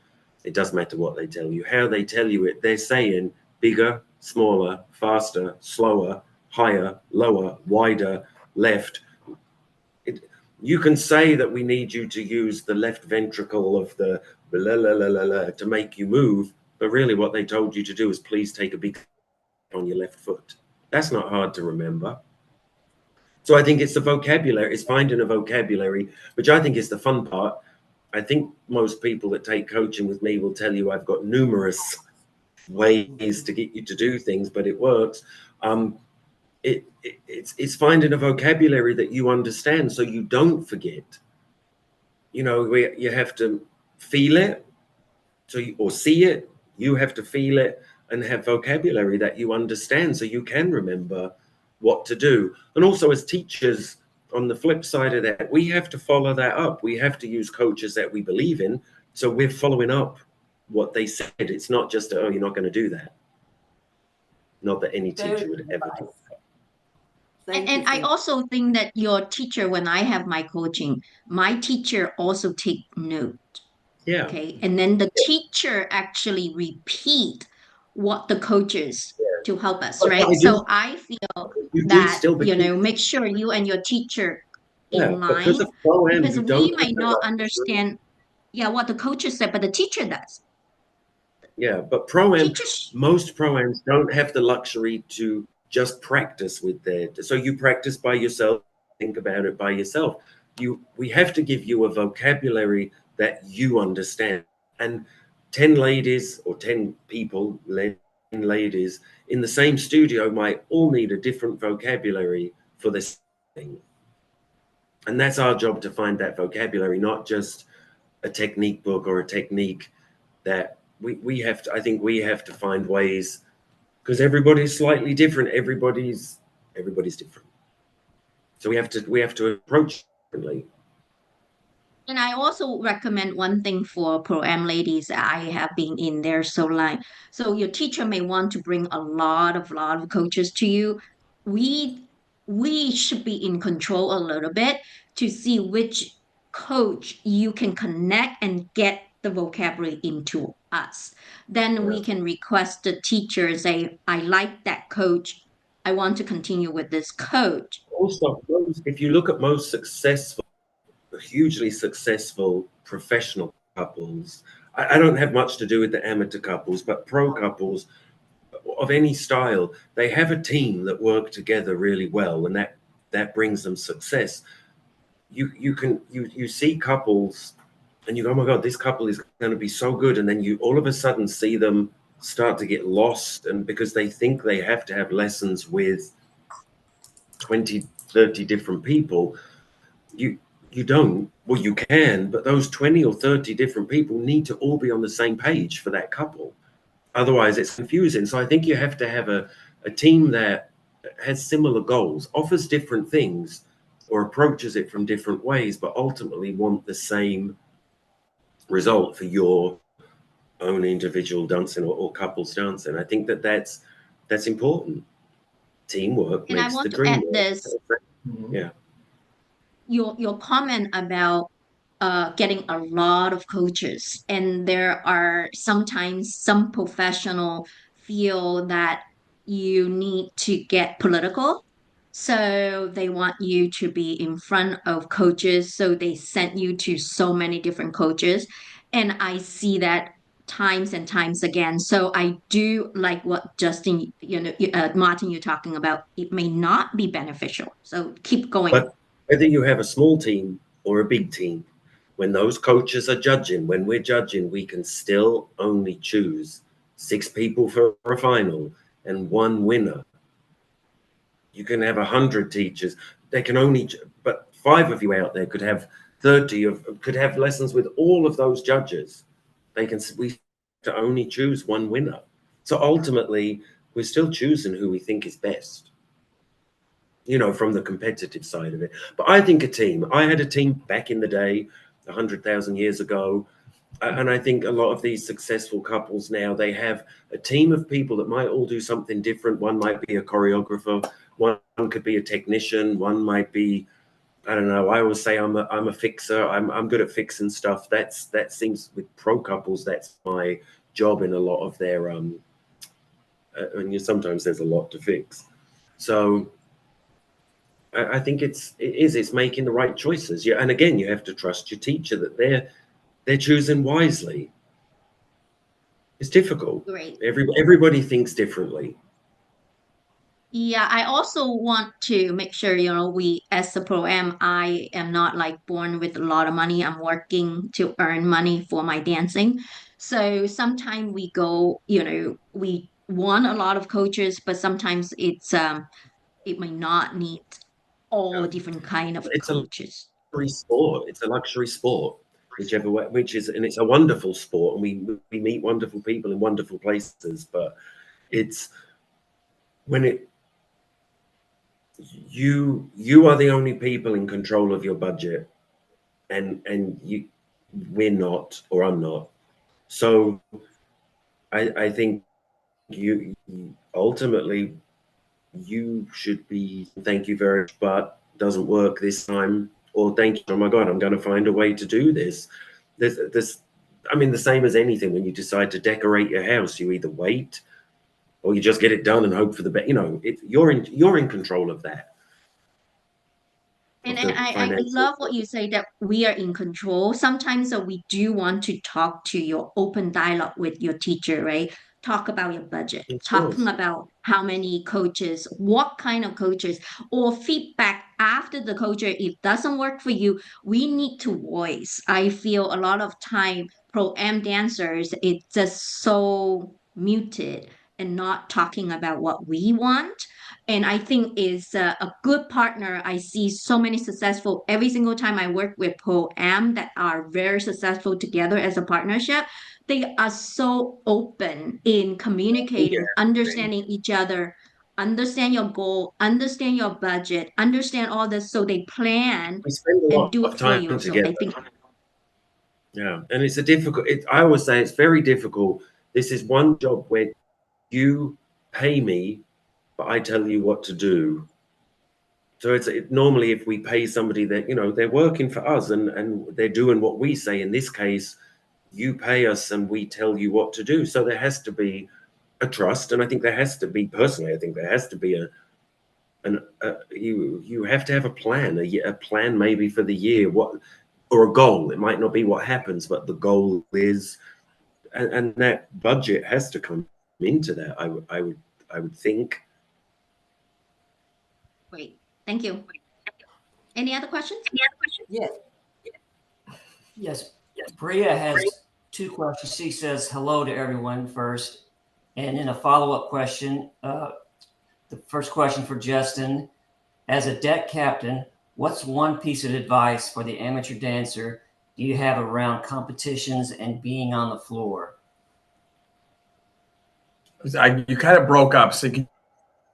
It does matter what they tell you, how they tell you it. They're saying bigger, smaller, faster, slower, higher, lower, wider, left. You can say that we need you to use the left ventricle of the la la la la la to make you move, but really what they told you to do is please take a big on your left foot. That's not hard to remember. So I think it's the vocabulary, it's finding a vocabulary, which I think is the fun part. I think most people that take coaching with me will tell you I've got numerous ways to get you to do things, but it works. It's finding a vocabulary that you understand so you don't forget. You know, you have to feel it, or see it. You have to feel it and have vocabulary that you understand so you can remember what to do. And also as teachers, on the flip side of that, we have to follow that up. We have to use coaches that we believe in. So we're following up what they said. It's not just, oh, you're not going to do that. Not that any teacher would ever do that. And I also think that your teacher, when I have my coaching, my teacher also take note. Yeah. Okay. And then the teacher actually repeat what the coaches to help us, right? So I feel that, make sure you and your teacher in line, because we might not understand what the coaches said, but the teacher does. Yeah, but most pro-ams don't have the luxury to just practice with so you practice by yourself, think about it by yourself. We have to give you a vocabulary that you understand. And 10 ladies or 10 people, 10 ladies in the same studio might all need a different vocabulary for this thing. And that's our job, to find that vocabulary, not just a technique book or a technique that we have to, I think we have to find ways, because everybody's slightly different. Everybody's different. So we have to approach differently. And I also recommend one thing for pro-am ladies. I have been in there so your teacher may want to bring a lot of coaches to you. We should be in control a little bit to see which coach you can connect and get the vocabulary into us. Then we can request the teacher, say, I like that coach. I want to continue with this coach. Also, if you look at most hugely successful professional couples, I don't have much to do with the amateur couples, but pro couples of any style, they have a team that work together really well, and that brings them success. You see couples and you go, oh my God, this couple is going to be so good, and then you all of a sudden see them start to get lost, and because they think they have to have lessons with 20 30 different people. You don't, well, you can, but those 20 or 30 different people need to all be on the same page for that couple. Otherwise, it's confusing. So I think you have to have a team that has similar goals, offers different things, or approaches it from different ways, but ultimately want the same result for your own individual dancing or couples dancing. I think that's important. Teamwork And I makes the want to dream add work. this, Yeah. your comment about getting a lot of coaches, and there are sometimes some professional feel that you need to get political, so they want you to be in front of coaches, so they send you to so many different coaches, and I see that times and times again. So I do like what Justin, Martin, you're talking about. It may not be beneficial, so keep going. But whether you have a small team or a big team, when those coaches are judging, when we're judging, we can still only choose 6 people for a final and 1 winner. You can have 100 teachers. They can only, but 5 of you out there could have 30 could have lessons with all of those judges. We to only choose 1 winner. So ultimately, we're still choosing who we think is best, from the competitive side of it. But I think a team, I had a team back in the day, 100,000 years ago. And I think a lot of these successful couples now, they have a team of people that might all do something different. One might be a choreographer, one could be a technician, one might be, I don't know. I always say I'm a fixer. I'm good at fixing stuff. That seems with pro couples, that's my job in a lot of their and sometimes there's a lot to fix. So I think it's making the right choices. Yeah, and again, you have to trust your teacher that they're choosing wisely. It's difficult. Great. Everybody thinks differently. Yeah, I also want to make sure, we as a pro-am, I am not like born with a lot of money. I'm working to earn money for my dancing. So sometimes we go, we want a lot of coaches, but sometimes it may not need all different kind of It's coaches. a luxury sport. It's a luxury sport, whichever way, and it's a wonderful sport, and we meet wonderful people in wonderful places. But it's when you are the only people in control of your budget, and we're not, or I'm not. So I think you ultimately you should be thank you very much, but doesn't work this time, or thank you, oh my God, I'm going to find a way to do this. There's I mean, the same as anything. When you decide to decorate your house, you either wait or you just get it done and hope for the best. You're in control of that. And I love what you say, that we are in control. Sometimes we do want to talk to your open dialogue with your teacher, right? Talk about your budget, talking about how many coaches, what kind of coaches, or feedback after the coach. If it doesn't work for you, we need to voice. I feel a lot of time pro-am dancers, it's just so muted and not talking about what we want. And I think is a good partner. I see so many successful every single time I work with pro-am that are very successful together as a partnership. They are so open in communicating, understanding each other, understand your goal, understand your budget, understand all this, so they plan We spend a and lot do of it for time you. So together. I think, Yeah, and it's a difficult. I always say it's very difficult. This is one job where you pay me, but I tell you what to do. So normally if we pay somebody that, they're working for us and they're doing what we say. In this case, you pay us and we tell you what to do. So there has to be a trust, and I think there has to be, personally, I think there has to be you have to have a plan, a plan maybe for the year, or a goal. It might not be what happens, but the goal is, and that budget has to come into that. I would think. great. Thank you. Any other questions? Yes. Yes. Priya has 2 questions. She says hello to everyone first, and then a follow-up question. The first question for Justin: as a deck captain, what's one piece of advice for the amateur dancer do you have around competitions and being on the floor? You kind of broke up, so can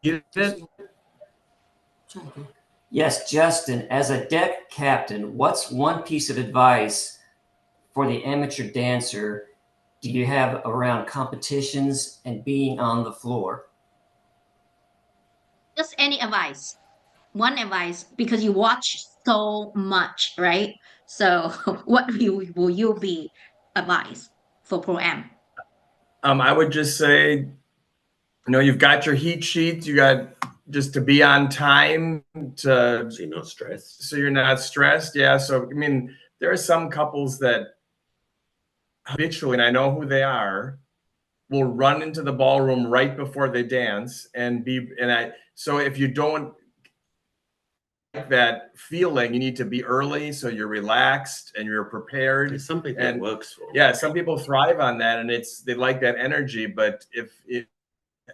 you get it? Yes, Justin, as a deck captain, what's one piece of advice for the amateur dancer do you have around competitions and being on the floor? Just any advice. One advice, because you watch so much, right? So what will you be advice for Pro Am? I would just say, you've got your heat sheet. You got just to be on time So you're not stressed. So you're not stressed. Yeah. So, I mean, there are some couples that habitually, and I know who they are, will run into the ballroom right before they dance so if you don't like that feeling, you need to be early so you're relaxed and you're prepared. There's some people it works for. Yeah, some people thrive on that, and they like that energy, but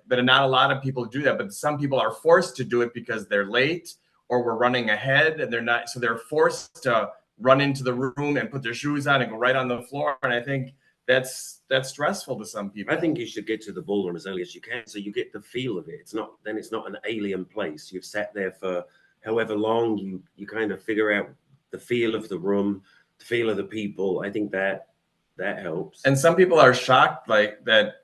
but not a lot of people do that. But some people are forced to do it because they're late or we're running ahead and they're not, so they're forced to run into the room and put their shoes on and go right on the floor. And I think that's stressful to some people. I think you should get to the ballroom as early as you can, so you get the feel of it. It's not an alien place. You've sat there for however long. You kind of figure out the feel of the room, the feel of the people. I think that helps. And some people are shocked like that.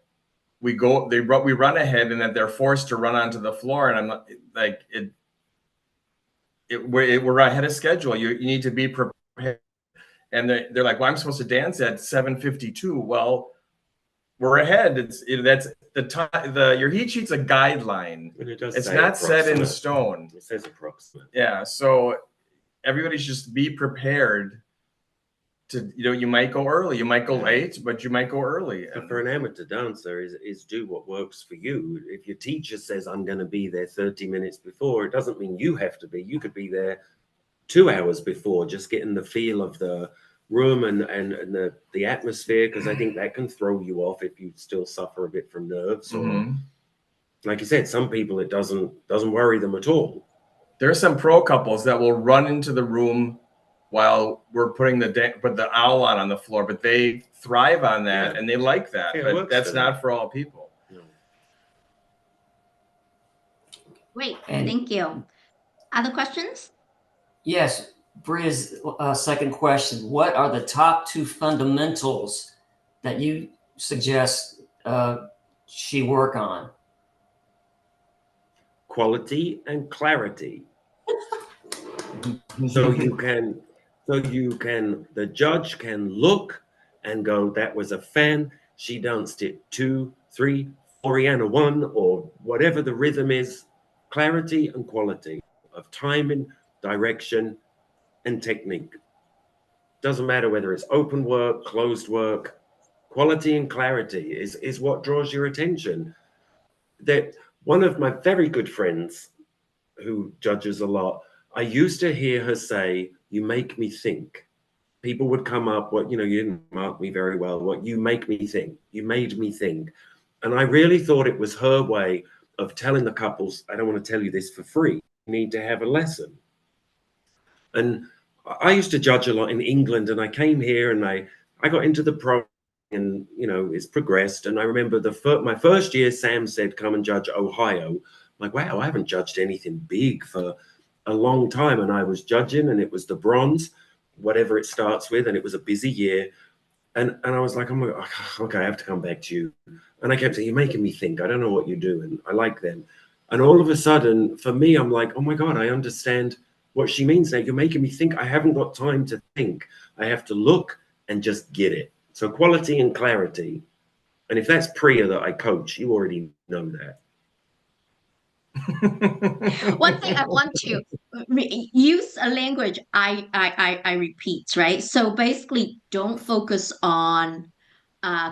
We run ahead and that they're forced to run onto the floor, and I'm like we're ahead of schedule. You need to be prepared. And they're like, well, I'm supposed to dance at 7:52. Well, we're ahead. That's the time. Your heat sheet's a guideline. It's not set in stone. It says approximate. Yeah. So everybody should just be prepared to, you might go early, you might go late, but you might go early. But for an amateur dancer, is do what works for you. If your teacher says, I'm going to be there 30 minutes before, it doesn't mean you have to be. You could be there 2 hours before, just getting the feel of the room and the atmosphere, because I think that can throw you off if you still suffer a bit from nerves. Or, like you said, some people it doesn't worry them at all. There are some pro couples that will run into the room while we're putting the owl on the floor, but they thrive on that and they like that. Yeah, but that's not for all people. No. Great, thank you. Other questions? Yes, Bria's second question. What are the top 2 fundamentals that you suggest she work on? Quality and clarity. The judge can look and go, that was a fan. She danced it 2, 3, Oriana 1, or whatever the rhythm is. Clarity and quality of timing, direction, and technique. Doesn't matter whether it's open work, closed work. Quality and clarity is what draws your attention. That one of my very good friends who judges a lot, I used to hear her say, you make me think. People would come up, you didn't mark me very well. What you make me think, you made me think. And I really thought it was her way of telling the couples, I don't want to tell you this for free. You need to have a lesson. And I used to judge a lot in England, and I came here and I got into the pro, and it's progressed. And I remember my first year, Sam said, come and judge Ohio. I'm like, wow, I haven't judged anything big for a long time. And I was judging, and it was the bronze, whatever it starts with, and it was a busy year. And I was like, oh my God, okay, I have to come back to you. And I kept saying, you're making me think. I don't know what you do, and I like them. And all of a sudden, for me, I'm like, oh my God, I understand what she means now. You're making me think. I haven't got time to think. I have to look and just get it. So quality and clarity. And if that's Priya that I coach, you already know that. One thing I want to use a language I repeat, right? So basically, don't focus on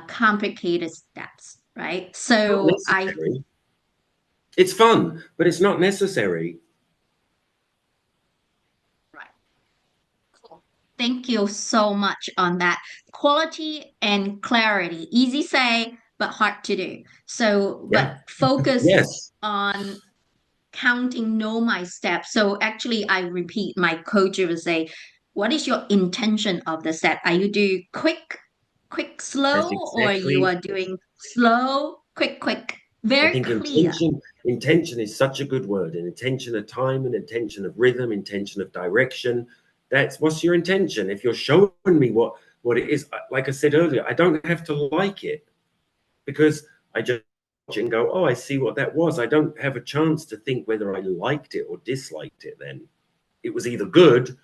complicated steps, right? So it's fun, but it's not necessary. Right. Cool. Thank you so much on that. Quality and clarity, easy say, but hard to do. So, but focus on counting, know my steps. So actually, I repeat, my coach will say, what is your intention of the step? Are you doing quick, slow, or you are doing slow, quick? I Very think clear. intention is such a good word. An intention of time, an intention of rhythm, intention of direction. That's what's your intention. If you're showing me what it is, like I said earlier, I don't have to like it, because I just watch it and go, oh, I see what that was. I don't have a chance to think whether I liked it or disliked it then. It was either good,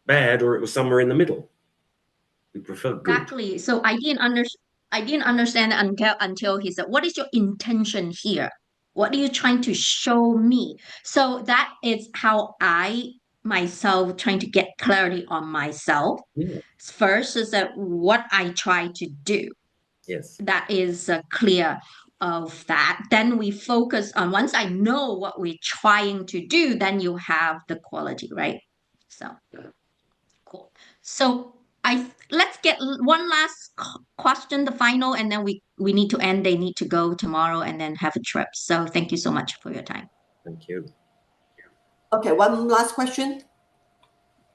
bad, or it was somewhere in the middle. We prefer good. Exactly. So I didn't understand until he said, what is your intention here? What are you trying to show me? So that is how I myself trying to get clarity on myself. Yeah. First is that what I try to do. Yes. That is clear of that. Then we focus on, once I know what we're trying to do, then you have the quality, right? So cool. So let's get one last question, the final, and then we need to end. They need to go tomorrow and then have a trip. So thank you so much for your time. Thank you. Okay, one last question.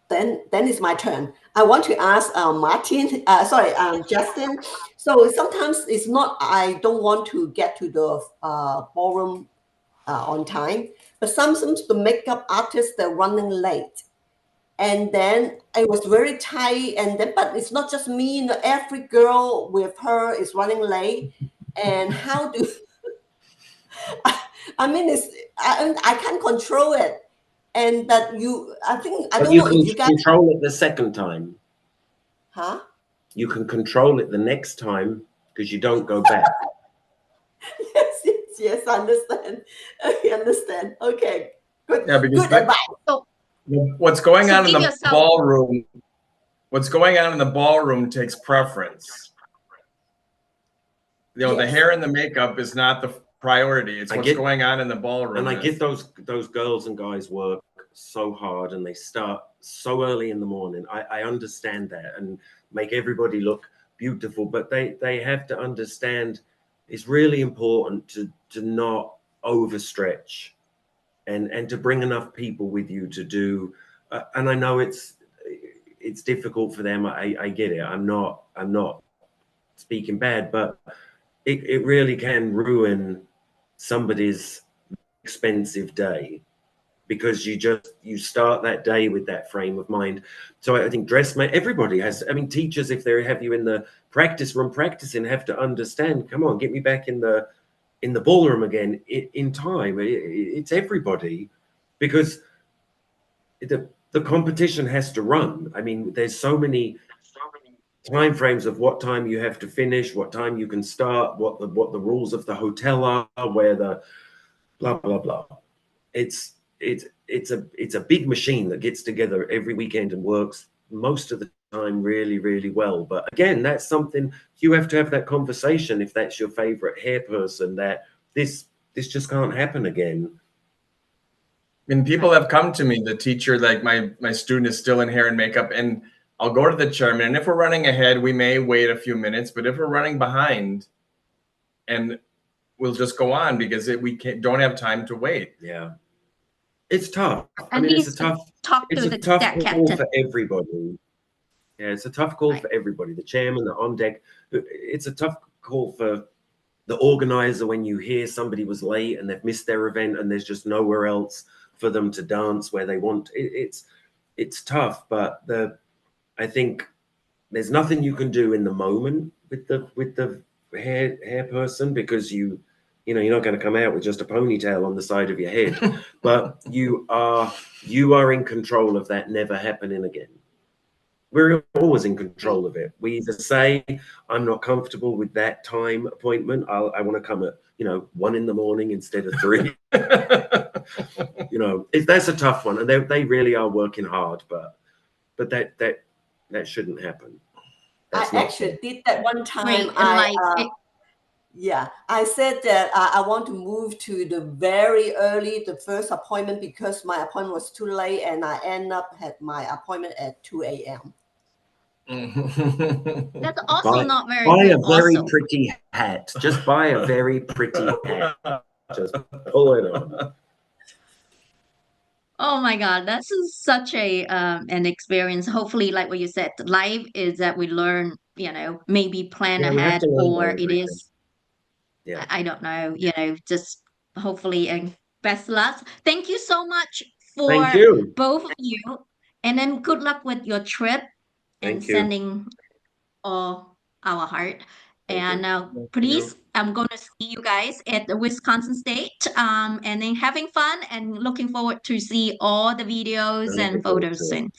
Then it's my turn. I want to ask Justin. So sometimes it's not, I don't want to get to the ballroom on time, but sometimes the makeup artists, they're running late. And then it was very tight, but it's not just me, every girl with her is running late. And how do I mean, I can't control it. And that I don't know if you guys control it the second time. Huh? You can control it the next time because you don't go back. yes, I understand. I understand. Okay, good. Yeah, because good advice. So, what's going on in the ballroom? What's going on in the ballroom takes preference. You know, the hair and the makeup is not the priority. It's what's going on in the ballroom. And I get those girls and guys work so hard and they start so early in the morning. I understand that, and make everybody look beautiful, but they have to understand it's really important to not overstretch and to bring enough people with you to do. And I know it's difficult for them. I get it. I'm not speaking bad, but it really can ruin somebody's expensive day, because you start that day with that frame of mind. So I think everybody has, I mean, teachers, if they have you in the practice room practicing, have to understand, come on, get me back in the ballroom again in time. It's everybody, because the competition has to run. I mean, there's so many time frames of what time you have to finish, what time you can start, what the rules of the hotel are, where the blah blah blah. It's a big machine that gets together every weekend and works most of the time really, really well. But again, that's something you have to have that conversation if that's your favorite hair person, that this just can't happen again. And people have come to me, the teacher, like my student is still in hair and makeup, and I'll go to the chairman, and if we're running ahead, we may wait a few minutes, but if we're running behind, and we'll just go on, because don't have time to wait. Yeah. It's tough. And I mean, it's a tough call for everybody. Yeah, it's a tough call for everybody. The chairman, the on deck. It's a tough call for the organizer when you hear somebody was late and they've missed their event and there's just nowhere else for them to dance where they want. It's tough, but I think there's nothing you can do in the moment with the hair person, because you're not going to come out with just a ponytail on the side of your head, but you are in control of that never happening again. We're always in control of it. We either say, I'm not comfortable with that time appointment. I want to come at 1 a.m. instead of 3. If that's a tough one, and they really are working hard, but that shouldn't happen. I actually did that one time. Great. I said that I want to move to the first appointment, because my appointment was too late, and I end up had my appointment at 2 a.m. That's also not very buy good. A very pretty hat. Just buy a very pretty hat. Just pull it on. Oh my God, that's such a an experience. Hopefully, like what you said, life is that we learn, maybe plan Yeah, we have ahead, to learn or it boundaries. is, Yeah. I don't know, just hopefully, and best luck. Thank you so much Thank for you. both of you, and then good luck with your trip and Thank you. sending all our heart. Thank And you. now, Thank please, you. I'm going to see you guys at the Wisconsin State, and then having fun and looking forward to see all the videos I'm looking and forward photos to it. soon.